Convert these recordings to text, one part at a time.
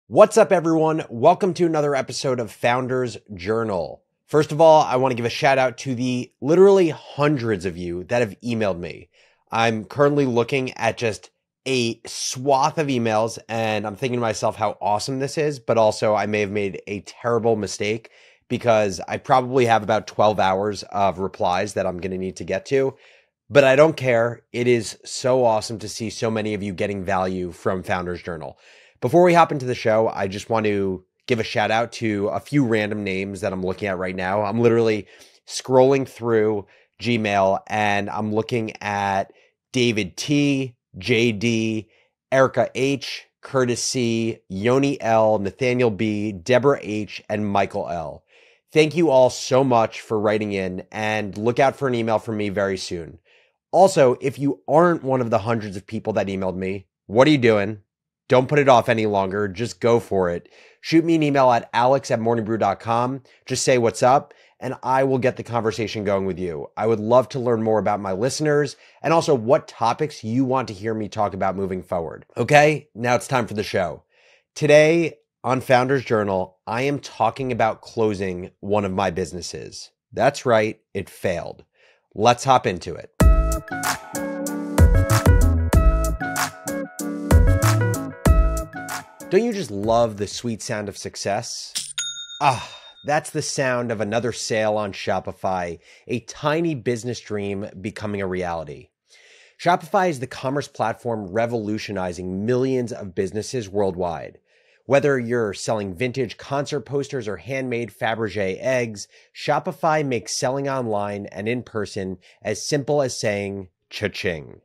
What's up, everyone? Welcome to another episode of Founders Journal. First of all, I want to give a shout out to the literally hundreds of you that have emailed me. I'm currently looking at just a swath of emails and I'm thinking to myself how awesome this is, but also I may have made a terrible mistake because I probably have about 12 hours of replies that I'm going to need to get to. But I don't care. It is so awesome to see so many of you getting value from Founders Journal. Before we hop into the show, I just want to give a shout out to a few random names that I'm looking at right now. I'm literally scrolling through Gmail and I'm looking at David T, JD, Erica H, Curtis C, Yoni L, Nathaniel B, Deborah H, and Michael L. Thank you all so much for writing in and look out for an email from me very soon. Also, if you aren't one of the hundreds of people that emailed me, what are you doing? Don't put it off any longer. Just go for it. Shoot me an email at alex@morningbrew.com. Just say what's up, and I will get the conversation going with you. I would love to learn more about my listeners and also what topics you want to hear me talk about moving forward. Okay, now it's time for the show. Today on Founders Journal, I am talking about closing one of my businesses. That's right, it failed. Let's hop into it. Don't you just love the sweet sound of success? That's the sound of another sale on Shopify, a tiny business dream becoming a reality. Shopify is the commerce platform revolutionizing millions of businesses worldwide. Whether you're selling vintage concert posters or handmade Fabergé eggs, Shopify makes selling online and in person as simple as saying cha-ching.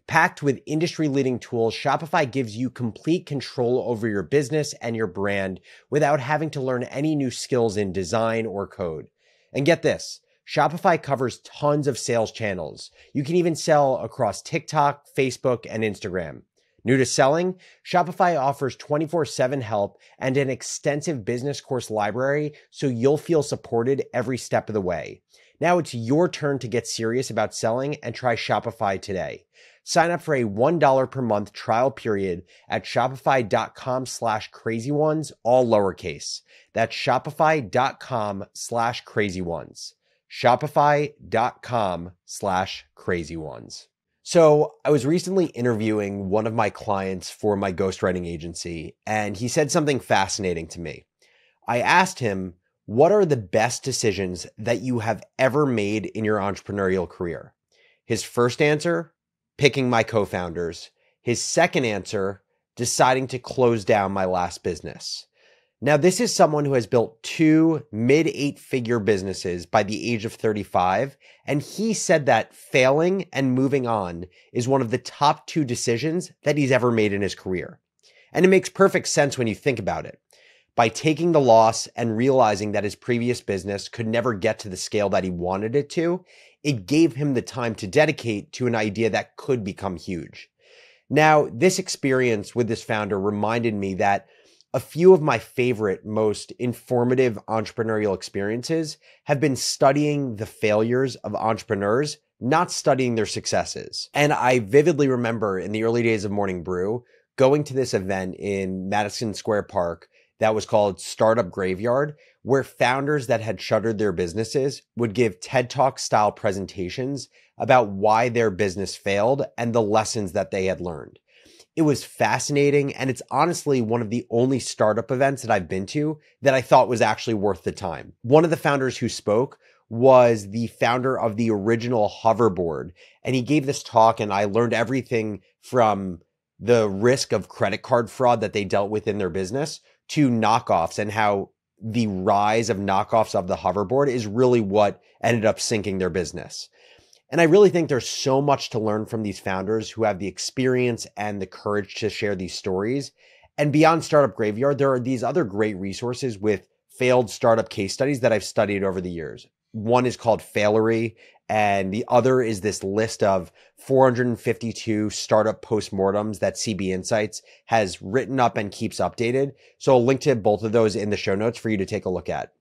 Packed with industry-leading tools, Shopify gives you complete control over your business and your brand without having to learn any new skills in design or code. And get this, Shopify covers tons of sales channels. You can even sell across TikTok, Facebook, and Instagram. New to selling? Shopify offers 24/7 help and an extensive business course library so you'll feel supported every step of the way. Now it's your turn to get serious about selling and try Shopify today. Sign up for a $1 per month trial period at shopify.com/crazyones, all lowercase. That's shopify.com/crazyones. Shopify.com/crazyones. So I was recently interviewing one of my clients for my ghostwriting agency, and he said something fascinating to me. I asked him, what are the best decisions that you have ever made in your entrepreneurial career? His first answer, picking my co-founders. His second answer, deciding to close down my last business. Now, this is someone who has built 2 mid-8-figure businesses by the age of 35, and he said that failing and moving on is one of the top 2 decisions that he's ever made in his career. And it makes perfect sense when you think about it. By taking the loss and realizing that his previous business could never get to the scale that he wanted it to, it gave him the time to dedicate to an idea that could become huge. Now, this experience with this founder reminded me that a few of my favorite, most informative entrepreneurial experiences have been studying the failures of entrepreneurs, not studying their successes. And I vividly remember in the early days of Morning Brew, going to this event in Madison Square Park that was called Startup Graveyard, where founders that had shuttered their businesses would give TED Talk style presentations about why their business failed and the lessons that they had learned. It was fascinating, and it's honestly one of the only startup events that I've been to that I thought was actually worth the time. One of the founders who spoke was the founder of the original hoverboard, and he gave this talk, and I learned everything from the risk of credit card fraud that they dealt with in their business to knockoffs and how the rise of knockoffs of the hoverboard is really what ended up sinking their business. And I really think there's so much to learn from these founders who have the experience and the courage to share these stories. And beyond Startup Graveyard, there are these other great resources with failed startup case studies that I've studied over the years. One is called Failery, and the other is this list of 452 startup postmortems that CB Insights has written up and keeps updated. So I'll link to both of those in the show notes for you to take a look at.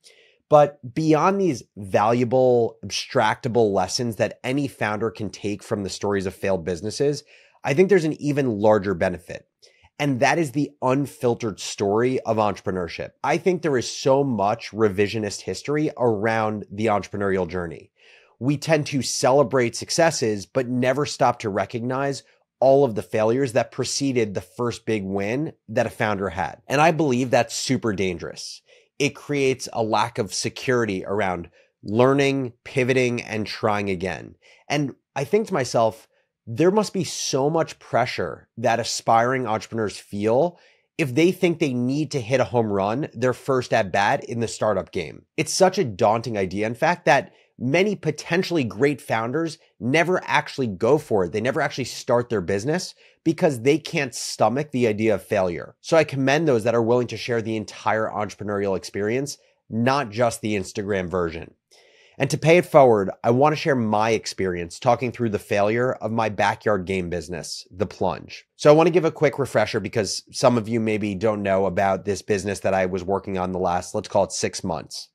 But beyond these valuable, abstractable lessons that any founder can take from the stories of failed businesses, I think there's an even larger benefit. And that is the unfiltered story of entrepreneurship. I think there is so much revisionist history around the entrepreneurial journey. We tend to celebrate successes, but never stop to recognize all of the failures that preceded the first big win that a founder had. And I believe that's super dangerous. It creates a lack of security around learning, pivoting, and trying again. And I think to myself, there must be so much pressure that aspiring entrepreneurs feel if they think they need to hit a home run their first at bat in the startup game. It's such a daunting idea, in fact, that many potentially great founders never actually go for it. They never actually start their business because they can't stomach the idea of failure. So I commend those that are willing to share the entire entrepreneurial experience, not just the Instagram version. And to pay it forward, I want to share my experience talking through the failure of my backyard game business, the Plunge. So I want to give a quick refresher because some of you maybe don't know about this business that I was working on the last, let's call it 6 months.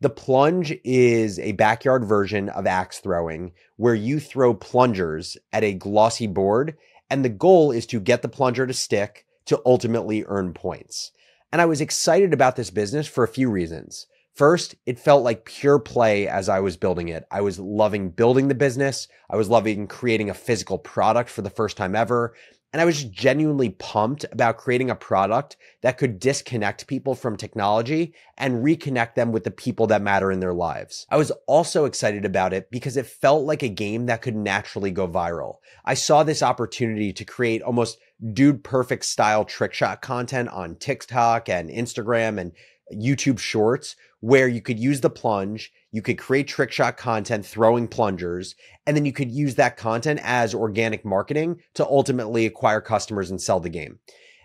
The Plunge is a backyard version of axe throwing where you throw plungers at a glossy board, and the goal is to get the plunger to stick to ultimately earn points. And I was excited about this business for a few reasons. First, it felt like pure play as I was building it. I was loving building the business. I was loving creating a physical product for the first time ever. And I was just genuinely pumped about creating a product that could disconnect people from technology and reconnect them with the people that matter in their lives. I was also excited about it because it felt like a game that could naturally go viral. I saw this opportunity to create almost dude perfect style trick shot content on TikTok and Instagram and YouTube Shorts, where you could use the Plunge, you could create trick shot content throwing plungers, and then you could use that content as organic marketing to ultimately acquire customers and sell the game.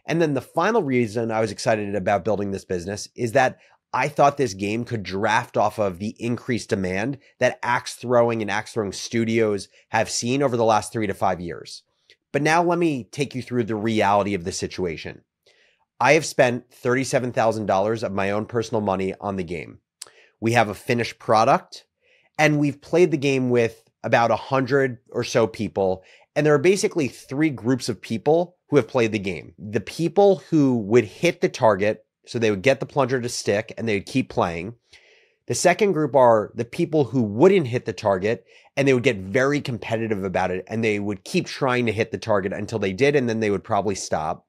And then the final reason I was excited about building this business is that I thought this game could draft off of the increased demand that axe throwing and axe throwing studios have seen over the last 3 to 5 years. But now let me take you through the reality of the situation. I have spent $37,000 of my own personal money on the game. We have a finished product, and we've played the game with about 100 or so people. And there are basically 3 groups of people who have played the game. The people who would hit the target, so they would get the plunger to stick and they would keep playing. The second group are the people who wouldn't hit the target and they would get very competitive about it and they would keep trying to hit the target until they did, and then they would probably stop.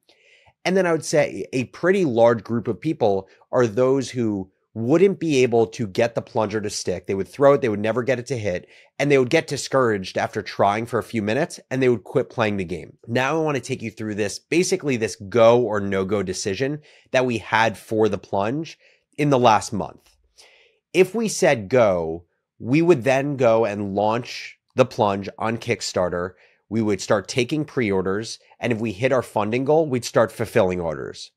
And then I would say a pretty large group of people are those who wouldn't be able to get the plunger to stick. They would throw it, they would never get it to hit, and they would get discouraged after trying for a few minutes and they would quit playing the game. Now I want to take you through basically this go or no-go decision that we had for the Plunge in the last month. If we said go, we would then go and launch the Plunge on Kickstarter. We would start taking pre-orders, and if we hit our funding goal, we'd start fulfilling orders.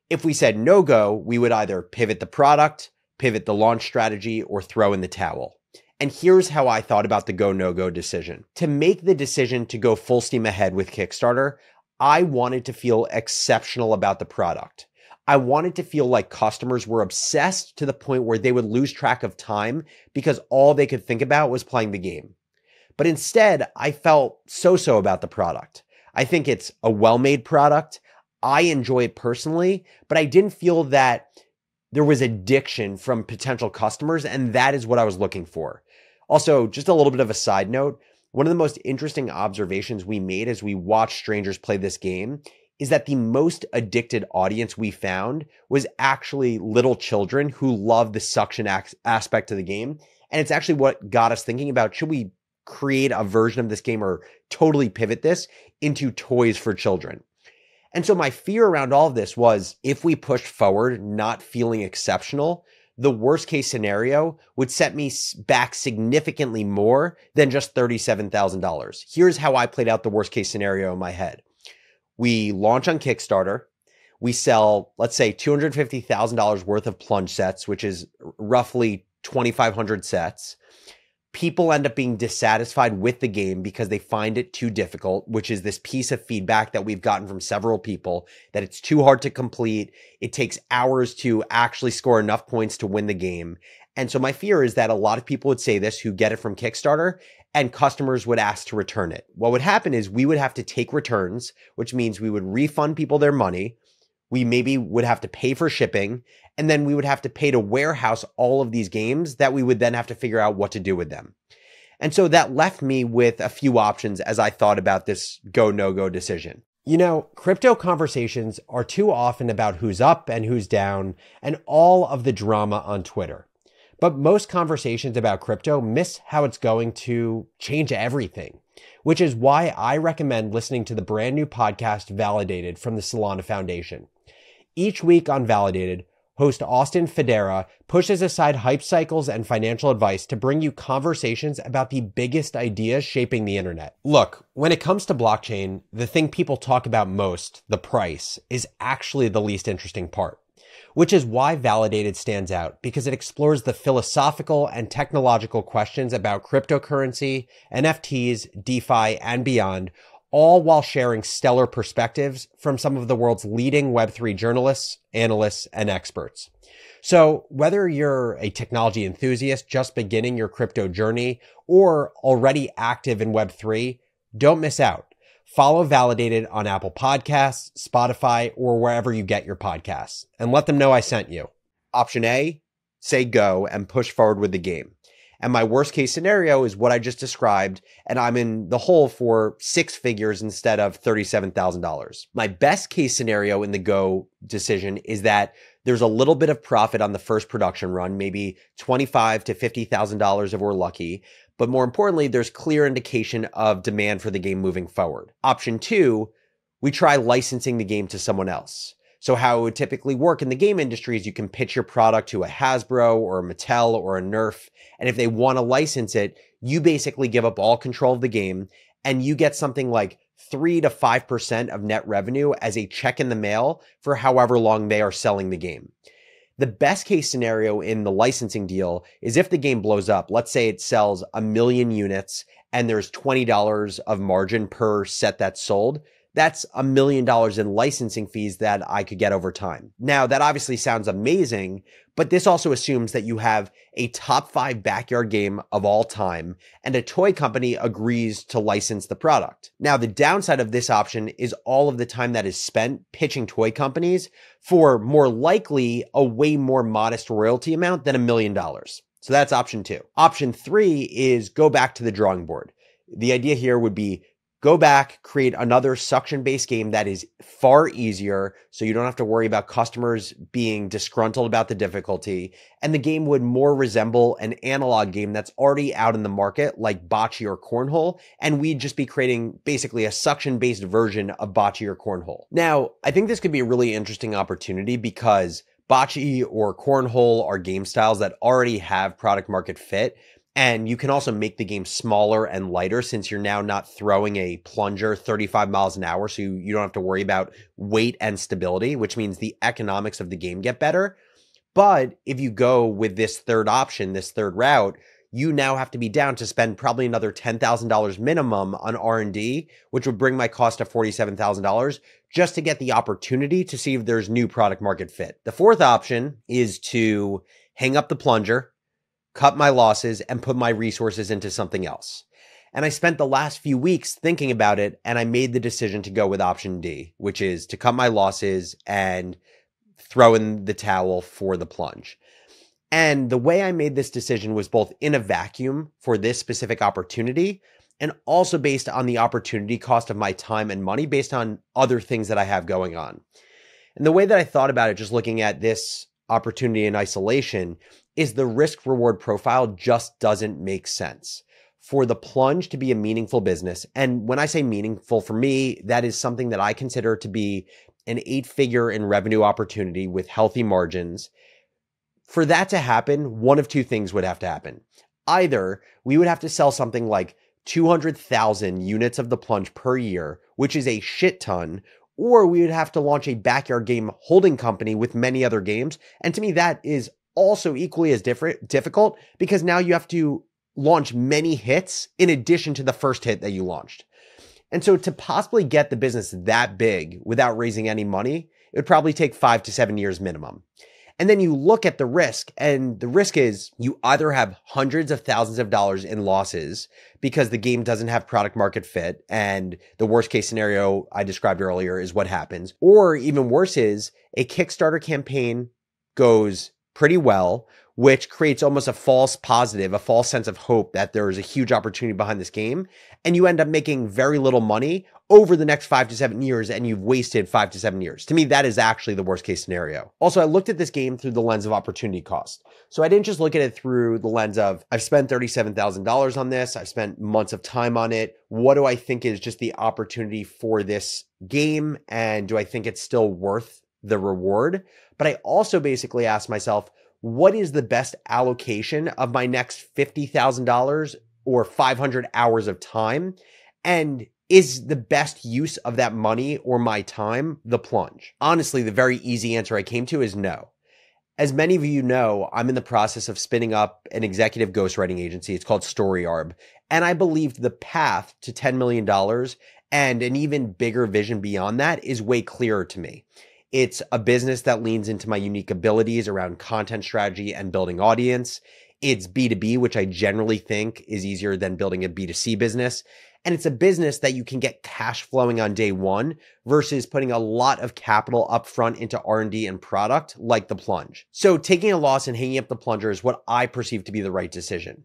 If we said no go, we would either pivot the product, pivot the launch strategy, or throw in the towel. And here's how I thought about the go, no go decision. To make the decision to go full steam ahead with Kickstarter, I wanted to feel exceptional about the product. I wanted to feel like customers were obsessed to the point where they would lose track of time because all they could think about was playing the game. But instead, I felt so-so about the product. I think it's a well-made product. I enjoy it personally, but I didn't feel that there was addiction from potential customers, and that is what I was looking for. Also, just a little bit of a side note, one of the most interesting observations we made as we watched strangers play this game is that the most addicted audience we found was actually little children who love the suction aspect of the game. And it's actually what got us thinking about, should we create a version of this game or totally pivot this into toys for children? And so my fear around all of this was if we pushed forward not feeling exceptional, the worst case scenario would set me back significantly more than just $37,000. Here's how I played out the worst case scenario in my head. We launch on Kickstarter. We sell, let's say, $250,000 worth of Plunge sets, which is roughly 2,500 sets. People end up being dissatisfied with the game because they find it too difficult, which is this piece of feedback that we've gotten from several people, that it's too hard to complete. It takes hours to actually score enough points to win the game. And so my fear is that a lot of people would say this who get it from Kickstarter, and customers would ask to return it. What would happen is we would have to take returns, which means we would refund people their money. We maybe would have to pay for shipping, and then we would have to pay to warehouse all of these games that we would then have to figure out what to do with them. And so that left me with a few options as I thought about this go, no-go decision. You know, crypto conversations are too often about who's up and who's down and all of the drama on Twitter. But most conversations about crypto miss how it's going to change everything, which is why I recommend listening to the brand new podcast Validated from the Solana Foundation. Each week on Validated, host Austin Federa pushes aside hype cycles and financial advice to bring you conversations about the biggest ideas shaping the internet. Look, when it comes to blockchain, the thing people talk about most, the price, is actually the least interesting part, which is why Validated stands out because it explores the philosophical and technological questions about cryptocurrency, NFTs, DeFi, and beyond, all while sharing stellar perspectives from some of the world's leading Web3 journalists, analysts, and experts. So whether you're a technology enthusiast just beginning your crypto journey or already active in Web3, don't miss out. Follow Validated on Apple Podcasts, Spotify, or wherever you get your podcasts, and let them know I sent you. Option A, say go and push forward with the game. And my worst case scenario is what I just described, and I'm in the hole for 6 figures instead of $37,000. My best case scenario in the go decision is that there's a little bit of profit on the first production run, maybe $25,000 to $50,000 if we're lucky. But more importantly, there's clear indication of demand for the game moving forward. Option 2, we try licensing the game to someone else. So how it would typically work in the game industry is you can pitch your product to a Hasbro or a Mattel or a Nerf. And if they want to license it, you basically give up all control of the game and you get something like 3 to 5% of net revenue as a check in the mail for however long they are selling the game. The best case scenario in the licensing deal is if the game blows up, let's say it sells 1 million units and there's $20 of margin per set that's sold. That's $1 million in licensing fees that I could get over time. Now, that obviously sounds amazing, but this also assumes that you have a top 5 backyard game of all time and a toy company agrees to license the product. Now, the downside of this option is all of the time that is spent pitching toy companies for more likely a way more modest royalty amount than $1 million. So that's option 2. Option 3 is go back to the drawing board. The idea here would be go back, create another suction-based game that is far easier so you don't have to worry about customers being disgruntled about the difficulty, and the game would more resemble an analog game that's already out in the market like bocce or cornhole, and we'd just be creating basically a suction-based version of bocce or cornhole. Now, I think this could be a really interesting opportunity because bocce or cornhole are game styles that already have product market fit. And you can also make the game smaller and lighter since you're now not throwing a plunger 35 miles an hour. So you don't have to worry about weight and stability, which means the economics of the game get better. But if you go with this third option, this third route, you now have to be down to spend probably another $10,000 minimum on R&D, which would bring my cost to $47,000 just to get the opportunity to see if there's new product market fit. The fourth option is to hang up the plunger, cut my losses, and put my resources into something else. And I spent the last few weeks thinking about it, and I made the decision to go with option D, which is to cut my losses and throw in the towel for the plunge. And the way I made this decision was both in a vacuum for this specific opportunity and also based on the opportunity cost of my time and money based on other things that I have going on. And the way that I thought about it, just looking at this opportunity in isolation, is the risk reward profile just doesn't make sense. For the plunge to be a meaningful business, and when I say meaningful, for me, that is something that I consider to be an 8-figure in revenue opportunity with healthy margins. For that to happen, one of two things would have to happen. Either we would have to sell something like 200,000 units of the plunge per year, which is a shit ton, or we would have to launch a backyard game holding company with many other games. And to me, that is also equally as difficult because now you have to launch many hits in addition to the first hit that you launched. And so to possibly get the business that big without raising any money, it would probably take 5 to 7 years minimum. And then you look at the risk, and the risk is you either have hundreds of thousands of dollars in losses because the game doesn't have product market fit. And the worst case scenario I described earlier is what happens. Or even worse is a Kickstarter campaign goes pretty well, which creates almost a false positive, a false sense of hope that there is a huge opportunity behind this game. And you end up making very little money over the next 5 to 7 years, and you've wasted 5 to 7 years. To me, that is actually the worst case scenario. Also, I looked at this game through the lens of opportunity cost. So I didn't just look at it through the lens of, I've spent $37,000 on this. I've spent months of time on it. What do I think is just the opportunity for this game? And do I think it's still worth the reward? But I also basically asked myself, what is the best allocation of my next $50,000 or 500 hours of time? And is the best use of that money or my time the plunge? Honestly, the very easy answer I came to is no. As many of you know, I'm in the process of spinning up an executive ghostwriting agency. It's called StoryArb. And I believed the path to $10 million and an even bigger vision beyond that is way clearer to me. It's a business that leans into my unique abilities around content strategy and building audience. It's B2B, which I generally think is easier than building a B2C business. And it's a business that you can get cash flowing on day one versus putting a lot of capital upfront into R&D and product like the plunge. So taking a loss and hanging up the plunger is what I perceive to be the right decision.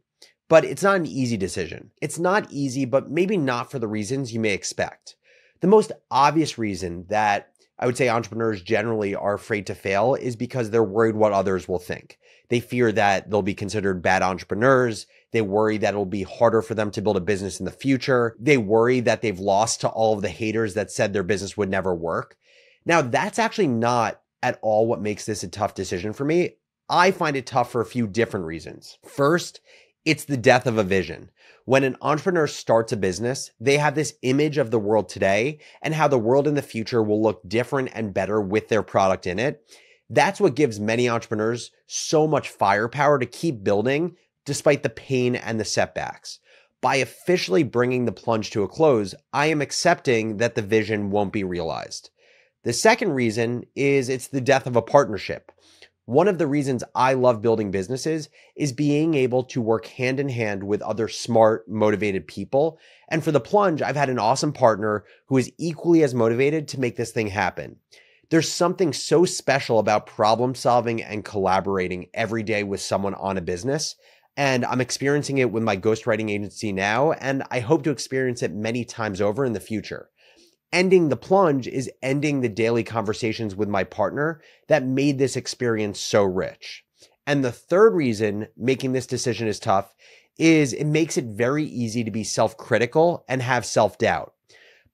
But it's not an easy decision. It's not easy, but maybe not for the reasons you may expect. The most obvious reason that I would say entrepreneurs generally are afraid to fail is because they're worried what others will think. They fear that they'll be considered bad entrepreneurs. They worry that it'll be harder for them to build a business in the future. They worry that they've lost to all of the haters that said their business would never work. Now, that's actually not at all what makes this a tough decision for me. I find it tough for a few different reasons. First, it's the death of a vision. When an entrepreneur starts a business, they have this image of the world today and how the world in the future will look different and better with their product in it. That's what gives many entrepreneurs so much firepower to keep building despite the pain and the setbacks. By officially bringing the plunge to a close, I am accepting that the vision won't be realized. The second reason is it's the death of a partnership. One of the reasons I love building businesses is being able to work hand in hand with other smart, motivated people. And for the plunge, I've had an awesome partner who is equally as motivated to make this thing happen. There's something so special about problem solving and collaborating every day with someone on a business. And I'm experiencing it with my ghostwriting agency now, and I hope to experience it many times over in the future. Ending the plunge is ending the daily conversations with my partner that made this experience so rich. And the third reason making this decision is tough is it makes it very easy to be self-critical and have self-doubt.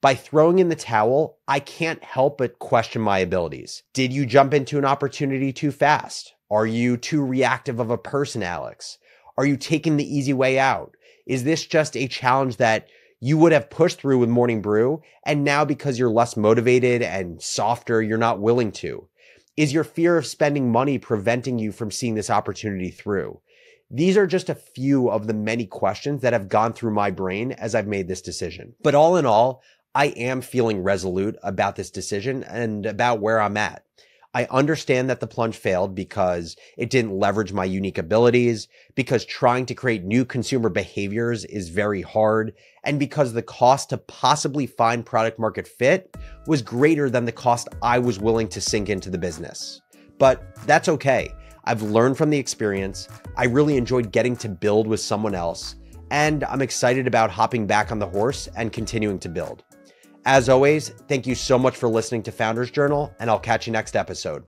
By throwing in the towel, I can't help but question my abilities. Did you jump into an opportunity too fast? Are you too reactive of a person, Alex? Are you taking the easy way out? Is this just a challenge that you would have pushed through with Morning Brew, and now because you're less motivated and softer, you're not willing to? Is your fear of spending money preventing you from seeing this opportunity through? These are just a few of the many questions that have gone through my brain as I've made this decision. But all in all, I am feeling resolute about this decision and about where I'm at. I understand that the plunge failed because it didn't leverage my unique abilities, because trying to create new consumer behaviors is very hard, and because the cost to possibly find product market fit was greater than the cost I was willing to sink into the business. But that's okay. I've learned from the experience. I really enjoyed getting to build with someone else, and I'm excited about hopping back on the horse and continuing to build. As always, thank you so much for listening to Founders Journal, and I'll catch you next episode.